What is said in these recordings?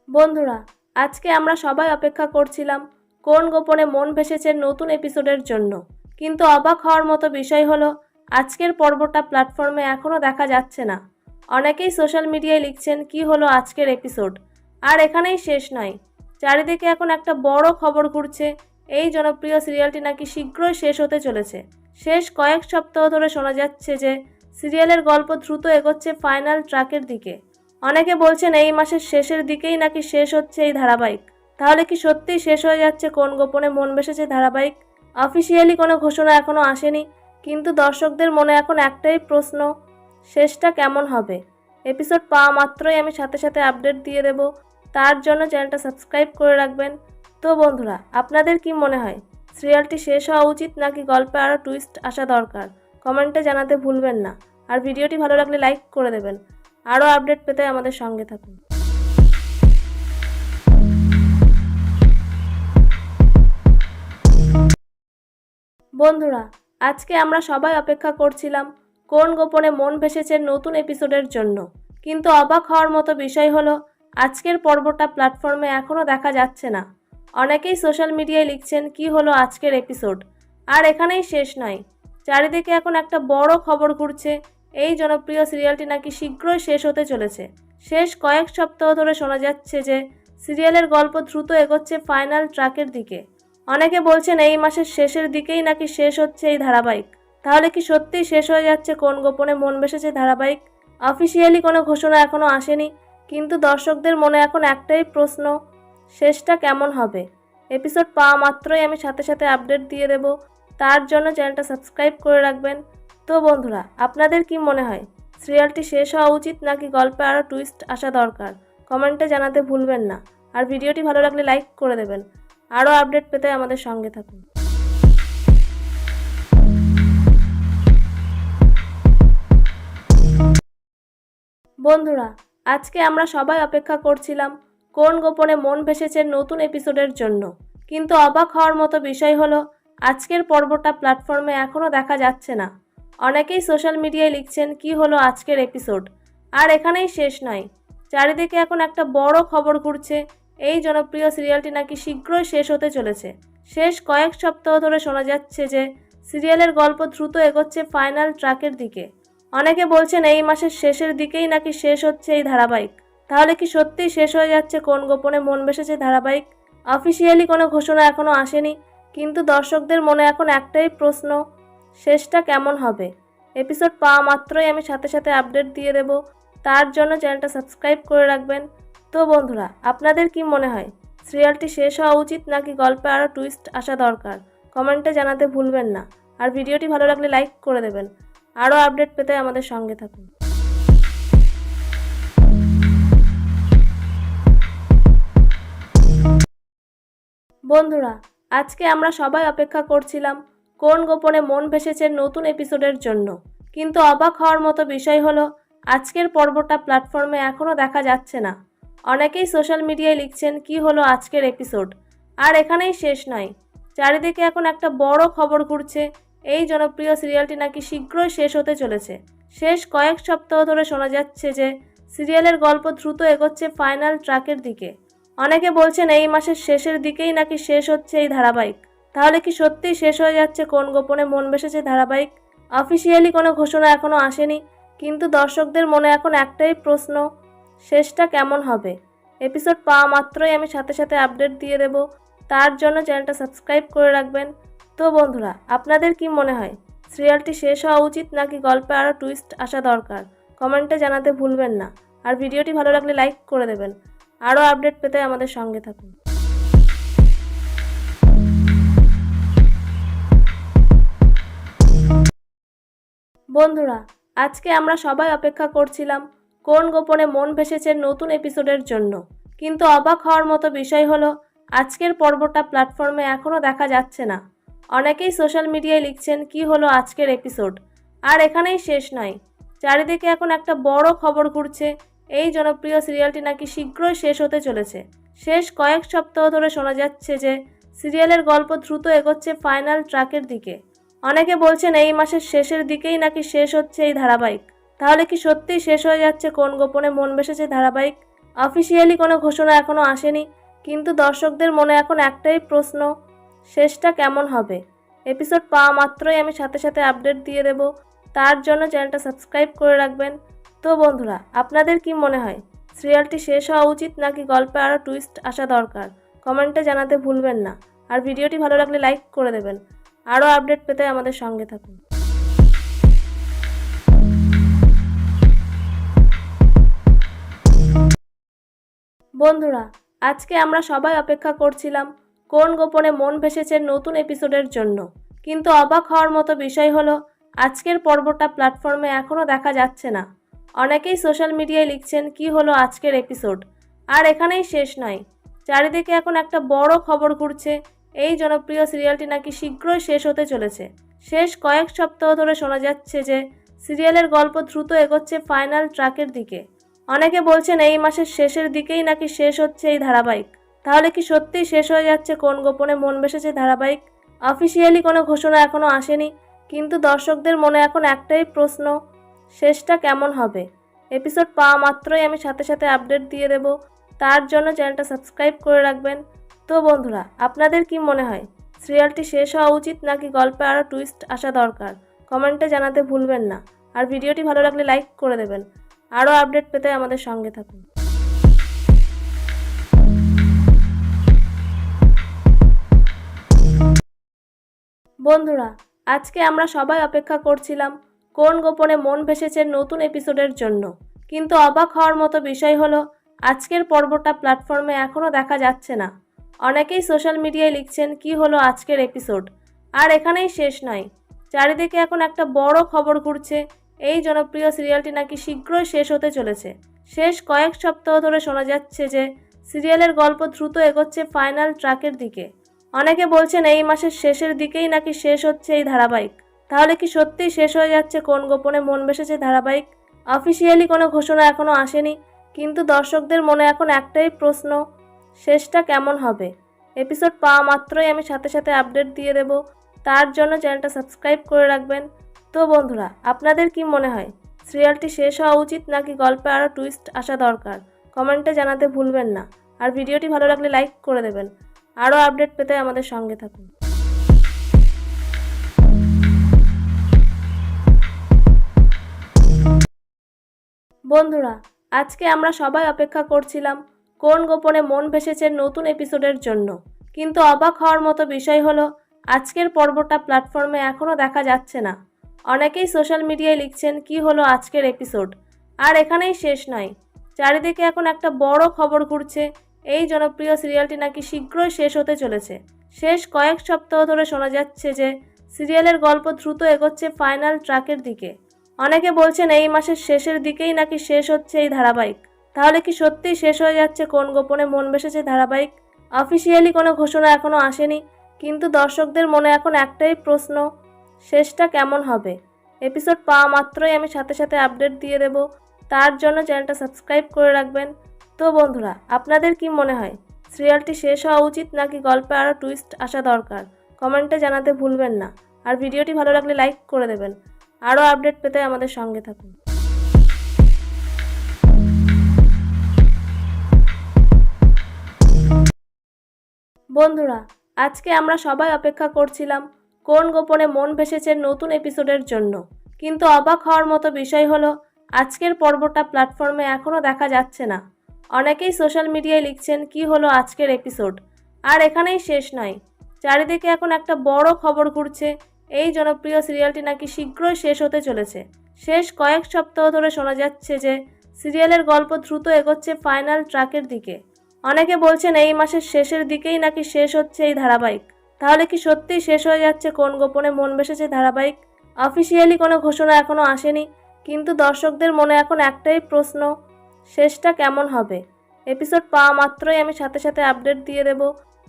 বন্ধুরা, আজকে আমরা সবাই অপেক্ষা করছিলাম কোন গোপনে মন ভেসেছে নতুন এপিসোডের জন্য। কিন্তু অবাক হওয়ার মতো বিষয় হলো আজকের পর্বটা প্ল্যাটফর্মে এখনও দেখা যাচ্ছে না। অনেকেই সোশ্যাল মিডিয়ায় লিখছেন কি হলো আজকের এপিসোড। আর এখানেই শেষ নয়, চারিদিকে এখন একটা বড় খবর ঘুরছে, এই জনপ্রিয় সিরিয়ালটি নাকি শীঘ্রই শেষ হতে চলেছে। শেষ কয়েক সপ্তাহ ধরে শোনা যাচ্ছে যে সিরিয়ালের গল্প দ্রুত এগোচ্ছে ফাইনাল ট্র্যাকের দিকে। অনেকে বলছেন এই মাসের শেষের দিকেই নাকি শেষ হচ্ছে এই ধারাবাহিক। তাহলে কি সত্যিই শেষ হয়ে যাচ্ছে কোন গোপনে মন ভেসেছে ধারাবাহিক? অফিসিয়ালি কোনো ঘোষণা এখনও আসেনি, কিন্তু দর্শকদের মনে এখন একটাই প্রশ্ন, শেষটা কেমন হবে? এপিসোড পাওয়া মাত্রই আমি সাথে সাথে আপডেট দিয়ে দেব, তার জন্য চ্যানেলটা সাবস্ক্রাইব করে রাখবেন। তো বন্ধুরা, আপনাদের কি মনে হয়, সিরিয়ালটি শেষ হওয়া উচিত নাকি গল্পে আরও টুইস্ট আসা দরকার? কমেন্টে জানাতে ভুলবেন না। আর ভিডিওটি ভালো লাগলে লাইক করে দেবেন। আরও আপডেট পেতে আমাদের সঙ্গে থাকুন। বন্ধুরা, আজকে আমরা সবাই অপেক্ষা করছিলাম কোন গোপনে মন ভেসেছে নতুন এপিসোডের জন্য। কিন্তু অবাক হওয়ার মতো বিষয় হলো আজকের পর্বটা প্ল্যাটফর্মে এখনও দেখা যাচ্ছে না। অনেকেই সোশ্যাল মিডিয়ায় লিখছেন কি হলো আজকের এপিসোড। আর এখানেই শেষ নয়, চারিদিকে এখন একটা বড় খবর ঘুরছে, এই জনপ্রিয় সিরিয়ালটি নাকি শীঘ্রই শেষ হতে চলেছে। শেষ কয়েক সপ্তাহ ধরে শোনা যাচ্ছে যে সিরিয়ালের গল্প দ্রুত এগোচ্ছে ফাইনাল ট্র্যাকের দিকে। অনেকে বলছেন এই মাসের শেষের দিকেই নাকি শেষ হচ্ছে এই ধারাবাহিক। তাহলে কি সত্যিই শেষ হয়ে যাচ্ছে কোন গোপনে মন ভেসেছে ধারাবাহিক? অফিসিয়ালি কোনো ঘোষণা এখনও আসেনি, কিন্তু দর্শকদের মনে এখন একটাই প্রশ্ন, শেষটা কেমন হবে? এপিসোড পাওয়া মাত্রই আমি সাথে সাথে আপডেট দিয়ে দেব, তার জন্য চ্যানেলটা সাবস্ক্রাইব করে রাখবেন। তো বন্ধুরা, আপনাদের কি মনে হয়, সিরিয়ালটি শেষ হওয়া উচিত নাকি গল্পে আরও টুইস্ট আসা দরকার? কমেন্টে জানাতে ভুলবেন না। আর ভিডিওটি ভালো লাগলে লাইক করে দেবেন। আরও আপডেট পেতে আমাদের সঙ্গে থাকুন। বন্ধুরা, আজকে আমরা সবাই অপেক্ষা করছিলাম কোন গোপনে মন ভেসেছে নতুন এপিসোডের জন্য। কিন্তু অবাক হওয়ার মতো বিষয় হলো আজকের পর্বটা প্ল্যাটফর্মে এখনও দেখা যাচ্ছে না। অনেকেই সোশ্যাল মিডিয়ায় লিখছেন কি হলো আজকের এপিসোড। আর এখানেই শেষ নয়, চারিদিকে এখন একটা বড় খবর ঘুরছে, এই জনপ্রিয় সিরিয়ালটি নাকি শীঘ্রই শেষ হতে চলেছে। শেষ কয়েক সপ্তাহ ধরে শোনা যাচ্ছে যে সিরিয়ালের গল্প দ্রুত এগোচ্ছে ফাইনাল ট্র্যাকের দিকে। অনেকে বলছেন এই মাসের শেষের দিকেই নাকি শেষ হচ্ছে এই ধারাবাহিক। তাহলে কি সত্যিই শেষ হয়ে যাচ্ছে কোন গোপনে মন ভেসেছে ধারাবাহিক? অফিসিয়ালি কোনো ঘোষণা এখনও আসেনি, কিন্তু দর্শকদের মনে এখন একটাই প্রশ্ন, শেষটা কেমন হবে? এপিসোড পাওয়া মাত্রই আমি সাথে সাথে আপডেট দিয়ে দেব, তার জন্য চ্যানেলটা সাবস্ক্রাইব করে রাখবেন। তো বন্ধুরা, আপনাদের কি মনে হয়, সিরিয়ালটি শেষ হওয়া উচিত নাকি গল্পে আরও টুইস্ট আসা দরকার? কমেন্টে জানাতে ভুলবেন না। আর ভিডিওটি ভালো লাগলে লাইক করে দেবেন। আরও আপডেট পেতে আমাদের সঙ্গে থাকুন। বন্ধুরা, আজকে আমরা সবাই অপেক্ষা করছিলাম কোন গোপনে মন ভেসেছে নতুন এপিসোডের জন্য। কিন্তু অবাক হওয়ার মতো বিষয় হলো আজকের পর্বটা প্ল্যাটফর্মে এখনও দেখা যাচ্ছে না। অনেকেই সোশ্যাল মিডিয়ায় লিখছেন কি হলো আজকের এপিসোড। আর এখানেই শেষ নয়, চারিদিকে এখন একটা বড় খবর ঘুরছে, এই জনপ্রিয় সিরিয়ালটি নাকি শীঘ্রই শেষ হতে চলেছে। শেষ কয়েক সপ্তাহ ধরে শোনা যাচ্ছে যে সিরিয়ালের গল্প দ্রুত এগোচ্ছে ফাইনাল ট্র্যাকের দিকে। অনেকে বলছেন এই মাসের শেষের দিকেই নাকি শেষ হচ্ছে এই ধারাবাহিক। তাহলে কি সত্যিই শেষ হয়ে যাচ্ছে কোন গোপনে মন ভেসেছে ধারাবাহিক? অফিসিয়ালি কোনো ঘোষণা এখনও আসেনি, কিন্তু দর্শকদের মনে এখন একটাই প্রশ্ন, শেষটা কেমন হবে? এপিসোড পাওয়া মাত্রই আমি সাথে সাথে আপডেট দিয়ে দেব, তার জন্য চ্যানেলটা সাবস্ক্রাইব করে রাখবেন। তো বন্ধুরা, আপনাদের কি মনে হয়, সিরিয়ালটি শেষ হওয়া উচিত নাকি গল্পে আরও টুইস্ট আসা দরকার? কমেন্টে জানাতে ভুলবেন না। আর ভিডিওটি ভালো লাগলে লাইক করে দেবেন। আরও আপডেট পেতে আমাদের সঙ্গে থাকুন। বন্ধুরা, আজকে আমরা সবাই অপেক্ষা করছিলাম কোন গোপনে মন ভেসেছে নতুন এপিসোডের জন্য। কিন্তু অবাক হওয়ার মতো বিষয় হলো আজকের পর্বটা প্ল্যাটফর্মে এখনও দেখা যাচ্ছে না। অনেকেই সোশ্যাল মিডিয়ায় লিখছেন কি হলো আজকের এপিসোড। আর এখানেই শেষ নয়, চারিদিকে এখন একটা বড় খবর ঘুরছে, এই জনপ্রিয় সিরিয়ালটি নাকি শীঘ্রই শেষ হতে চলেছে। শেষ কয়েক সপ্তাহ ধরে শোনা যাচ্ছে যে সিরিয়ালের গল্প দ্রুত এগোচ্ছে ফাইনাল ট্র্যাকের দিকে। অনেকে বলছেন এই মাসের শেষের দিকেই নাকি শেষ হচ্ছে এই ধারাবাহিক। তাহলে কি সত্যিই শেষ হয়ে যাচ্ছে কোন গোপনে মন ভেসেছে ধারাবাহিক? অফিসিয়ালি কোনো ঘোষণা এখনও আসেনি, কিন্তু দর্শকদের মনে এখন একটাই প্রশ্ন, শেষটা কেমন হবে। এপিসোড পাওয়া মাত্রই আমি সাথে সাথে আপডেট দিয়ে দেব, তার জন্য চ্যানেলটা সাবস্ক্রাইব করে রাখবেন। তো বন্ধুরা, আপনাদের কি মনে হয়, সিরিয়ালটি শেষ হওয়া উচিত নাকি গল্পে আরও টুইস্ট আসা দরকার? কমেন্টে জানাতে ভুলবেন না। আর ভিডিওটি ভালো লাগলে লাইক করে দেবেন। আরও আপডেট পেতে আমাদের সঙ্গে থাকুন। বন্ধুরা, আজকে আমরা সবাই অপেক্ষা করছিলাম কোন গোপনে মন ভেসেছে নতুন এপিসোডের জন্য, কিন্তু অবাক হওয়ার মতো বিষয় হলো আজকের পর্বটা প্ল্যাটফর্মে এখনও দেখা যাচ্ছে না। অনেকেই সোশ্যাল মিডিয়ায় লিখছেন কি হলো আজকের এপিসোড, আর এখানেই শেষ নয়। চারিদিকে এখন একটা বড় খবর ঘুরছে, এই জনপ্রিয় সিরিয়ালটি নাকি শীঘ্রই শেষ হতে চলেছে। শেষ কয়েক সপ্তাহ ধরে শোনা যাচ্ছে যে সিরিয়ালের গল্প দ্রুত এগোচ্ছে ফাইনাল ট্র্যাকের দিকে। অনেকে বলছেন এই মাসের শেষের দিকেই নাকি শেষ হচ্ছে এই ধারাবাহিক। তাহলে কি সত্যিই শেষ হয়ে যাচ্ছে কোন গোপনে মন ভেসেছে ধারাবাহিক? অফিসিয়ালি কোনো ঘোষণা এখনও আসেনি, কিন্তু দর্শকদের মনে এখন একটাই প্রশ্ন, শেষটা কেমন হবে। এপিসোড পাওয়া মাত্রই আমি সাথে সাথে আপডেট দিয়ে দেব, তার জন্য চ্যানেলটা সাবস্ক্রাইব করে রাখবেন। তো বন্ধুরা, আপনাদের কি মনে হয়, সিরিয়ালটি শেষ হওয়া উচিত নাকি গল্পে আরও টুইস্ট আসা দরকার? কমেন্টে জানাতে ভুলবেন না। আর ভিডিওটি ভালো লাগলে লাইক করে দেবেন। আরও আপডেট পেতে আমাদের সঙ্গে থাকুন। বন্ধুরা, আজকে আমরা সবাই অপেক্ষা করছিলাম কোন গোপনে মন ভেসেছে নতুন এপিসোডের জন্য, কিন্তু অবাক হওয়ার মতো বিষয় হলো আজকের পর্বটা প্ল্যাটফর্মে এখনও দেখা যাচ্ছে না। অনেকেই সোশ্যাল মিডিয়ায় লিখছেন কি হলো আজকের এপিসোড, আর এখানেই শেষ নয়। চারিদিকে এখন একটা বড় খবর ঘুরছে, এই জনপ্রিয় সিরিয়ালটি নাকি শীঘ্রই শেষ হতে চলেছে। শেষ কয়েক সপ্তাহ ধরে শোনা যাচ্ছে যে সিরিয়ালের গল্প দ্রুত এগোচ্ছে ফাইনাল ট্র্যাকের দিকে। অনেকে বলছেন এই মাসের শেষের দিকেই নাকি শেষ হচ্ছে এই ধারাবাহিক। তাহলে কি সত্যিই শেষ হয়ে যাচ্ছে কোন গোপনে মন ভেসেছে ধারাবাহিক? অফিসিয়ালি কোনো ঘোষণা এখনও আসেনি, কিন্তু দর্শকদের মনে এখন একটাই প্রশ্ন, শেষটা কেমন হবে। এপিসোড পাওয়া মাত্রই আমি সাথে সাথে আপডেট দিয়ে দেব, তার জন্য চ্যানেলটা সাবস্ক্রাইব করে রাখবেন। তো বন্ধুরা, আপনাদের কি মনে হয়, সিরিয়ালটি শেষ হওয়া উচিত নাকি গল্পে আরও টুইস্ট আসা দরকার? কমেন্টে জানাতে ভুলবেন না। আর ভিডিওটি ভালো লাগলে লাইক করে দেবেন। আরও আপডেট পেতে আমাদের সঙ্গে থাকুন। বন্ধুরা, আজকে আমরা সবাই অপেক্ষা করছিলাম কোন গোপনে মন ভেসেছে নতুন এপিসোডের জন্য, কিন্তু অবাক হওয়ার মতো বিষয় হলো আজকের পর্বটা প্ল্যাটফর্মে এখনও দেখা যাচ্ছে না। অনেকেই সোশ্যাল মিডিয়ায় লিখছেন কি হলো আজকের এপিসোড, আর এখানেই শেষ নয়। চারিদিকে এখন একটা বড় খবর ঘুরছে, এই জনপ্রিয় সিরিয়ালটি নাকি শীঘ্রই শেষ হতে চলেছে। শেষ কয়েক সপ্তাহ ধরে শোনা যাচ্ছে যে সিরিয়ালের গল্প দ্রুত এগোচ্ছে ফাইনাল ট্র্যাকের দিকে। অনেকে বলছেন এই মাসের শেষের দিকেই নাকি শেষ হচ্ছে এই ধারাবাহিক। তাহলে কি সত্যিই শেষ হয়ে যাচ্ছে কোন গোপনে মন ভেসেছে ধারাবাহিক? অফিসিয়ালি কোনো ঘোষণা এখনও আসেনি, কিন্তু দর্শকদের মনে এখন একটাই প্রশ্ন, শেষটা কেমন হবে। এপিসোড পাওয়া মাত্রই আমি সাথে সাথে আপডেট দিয়ে দেব, তার জন্য চ্যানেলটা সাবস্ক্রাইব করে রাখবেন। তো বন্ধুরা, আপনাদের কি মনে হয়, সিরিয়ালটি শেষ হওয়া উচিত নাকি গল্পে আরও টুইস্ট আসা দরকার? কমেন্টে জানাতে ভুলবেন না। আর ভিডিওটি ভালো লাগলে লাইক করে দেবেন। আরও আপডেট পেতে আমাদের সঙ্গে থাকুন। বন্ধুরা, আজকে আমরা সবাই অপেক্ষা করছিলাম কোন গোপনে মন ভেসেছে নতুন এপিসোডের জন্য, কিন্তু অবাক হওয়ার মতো বিষয় হলো আজকের পর্বটা প্ল্যাটফর্মে এখনও দেখা যাচ্ছে না। অনেকেই সোশ্যাল মিডিয়ায় লিখছেন কি হলো আজকের এপিসোড, আর এখানেই শেষ নয়। চারিদিকে এখন একটা বড় খবর ঘুরছে, এই জনপ্রিয় সিরিয়ালটি নাকি শীঘ্রই শেষ হতে চলেছে। শেষ কয়েক সপ্তাহ ধরে শোনা যাচ্ছে যে সিরিয়ালের গল্প দ্রুত এগোচ্ছে ফাইনাল ট্র্যাকের দিকে। অনেকে বলছেন এই মাসের শেষের দিকেই নাকি শেষ হচ্ছে এই ধারাবাহিক। তাহলে কি সত্যিই শেষ হয়ে যাচ্ছে কোন গোপনে মন ভেসেছে ধারাবাহিক? অফিসিয়ালি কোনো ঘোষণা এখনও আসেনি, কিন্তু দর্শকদের মনে এখন একটাই প্রশ্ন, শেষটা কেমন হবে। এপিসোড পাওয়া মাত্রই আমি সাথে সাথে আপডেট দিয়ে দেব,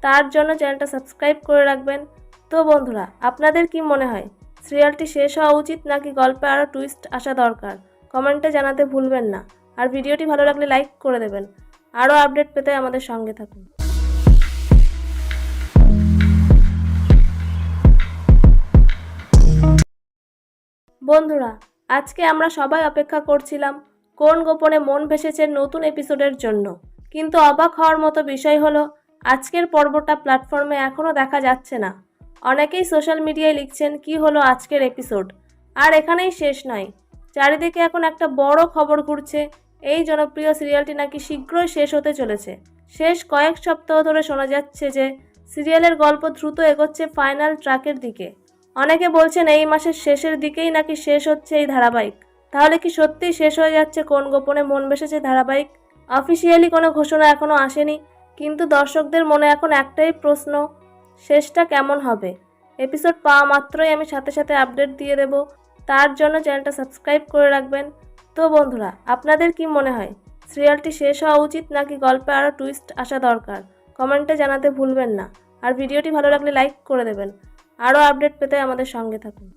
তার জন্য চ্যানেলটা সাবস্ক্রাইব করে রাখবেন। তো বন্ধুরা, আপনাদের কি মনে হয়, সিরিয়ালটি শেষ হওয়া উচিত নাকি গল্পে আরও টুইস্ট আসা দরকার? কমেন্টে জানাতে ভুলবেন না। আর ভিডিওটি ভালো লাগলে লাইক করে দেবেন। আরও আপডেট পেতে আমাদের সঙ্গে থাকুন। বন্ধুরা, আজকে আমরা সবাই অপেক্ষা করছিলাম কোন গোপনে মন ভেসেছে নতুন এপিসোডের জন্য। কিন্তু অবাক হওয়ার মতো বিষয় হলো আজকের পর্বটা প্ল্যাটফর্মে এখনও দেখা যাচ্ছে না। অনেকেই সোশ্যাল মিডিয়ায় লিখছেন কি হলো আজকের এপিসোড। আর এখানেই শেষ নয়, চারিদিকে এখন একটা বড় খবর ঘুরছে, এই জনপ্রিয় সিরিয়ালটি নাকি শীঘ্রই শেষ হতে চলেছে। শেষ কয়েক সপ্তাহ ধরে শোনা যাচ্ছে যে সিরিয়ালের গল্প দ্রুত এগোচ্ছে ফাইনাল ট্র্যাকের দিকে। অনেকে বলছেন এই মাসের শেষের দিকেই নাকি শেষ হচ্ছে এই ধারাবাহিক। তাহলে কি সত্যিই শেষ হয়ে যাচ্ছে কোন গোপনে মন ভেসেছে ধারাবাহিক? অফিসিয়ালি কোনো ঘোষণা এখনও আসেনি, কিন্তু দর্শকদের মনে এখন একটাই প্রশ্ন, শেষটা কেমন হবে? এপিসোড পাওয়া মাত্রই আমি সাথে সাথে আপডেট দিয়ে দেব, তার জন্য চ্যানেলটা সাবস্ক্রাইব করে রাখবেন। তো বন্ধুরা, আপনাদের কি মনে হয়, সিরিয়ালটি শেষ হওয়া উচিত নাকি গল্পে আরও টুইস্ট আসা দরকার? কমেন্টে জানাতে ভুলবেন না। আর ভিডিওটি ভালো লাগলে লাইক করে দেবেন। আরও আপডেট পেতে আমাদের সঙ্গে থাকুন।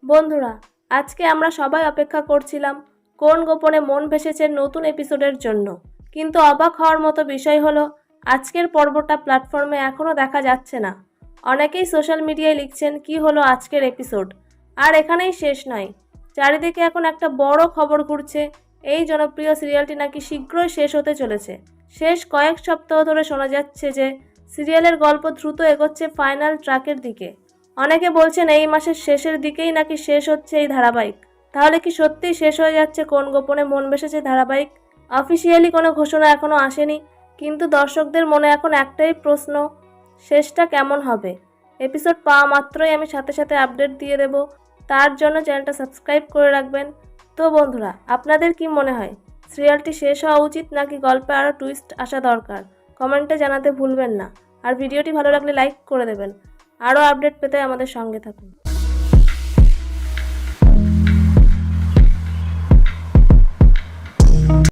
বন্ধুরা, আজকে আমরা সবাই অপেক্ষা করছিলাম কোন গোপনে মন ভেসেছে নতুন এপিসোডের জন্য। কিন্তু অবাক হওয়ার মতো বিষয় হলো আজকের পর্বটা প্ল্যাটফর্মে এখনও দেখা যাচ্ছে না। অনেকেই সোশ্যাল মিডিয়ায় লিখছেন কি হলো আজকের এপিসোড। আর এখানেই শেষ নয়, চারিদিকে এখন একটা বড় খবর ঘুরছে, এই জনপ্রিয় সিরিয়ালটি নাকি শীঘ্রই শেষ হতে চলেছে। শেষ কয়েক সপ্তাহ ধরে শোনা যাচ্ছে যে সিরিয়ালের গল্প দ্রুত এগোচ্ছে ফাইনাল ট্র্যাকের দিকে। অনেকে বলছেন এই মাসের শেষের দিকেই নাকি শেষ হচ্ছে এই ধারাবাহিক। তাহলে কি সত্যিই শেষ হয়ে যাচ্ছে কোন গোপনে মন ভেসেছে ধারাবাহিক? অফিসিয়ালি কোনো ঘোষণা এখনও আসেনি, কিন্তু দর্শকদের মনে এখন একটাই প্রশ্ন, শেষটা কেমন হবে? এপিসোড পাওয়া মাত্রই আমি সাথে সাথে আপডেট দিয়ে দেব, তার জন্য চ্যানেলটা সাবস্ক্রাইব করে রাখবেন। তো বন্ধুরা, আপনাদের কি মনে হয়, সিরিয়ালটি শেষ হওয়া উচিত নাকি গল্পে আরও টুইস্ট আসা দরকার? কমেন্টে জানাতে ভুলবেন না। আর ভিডিওটি ভালো লাগলে লাইক করে দেবেন। আরও আপডেট পেতে আমাদের সঙ্গে থাকুন।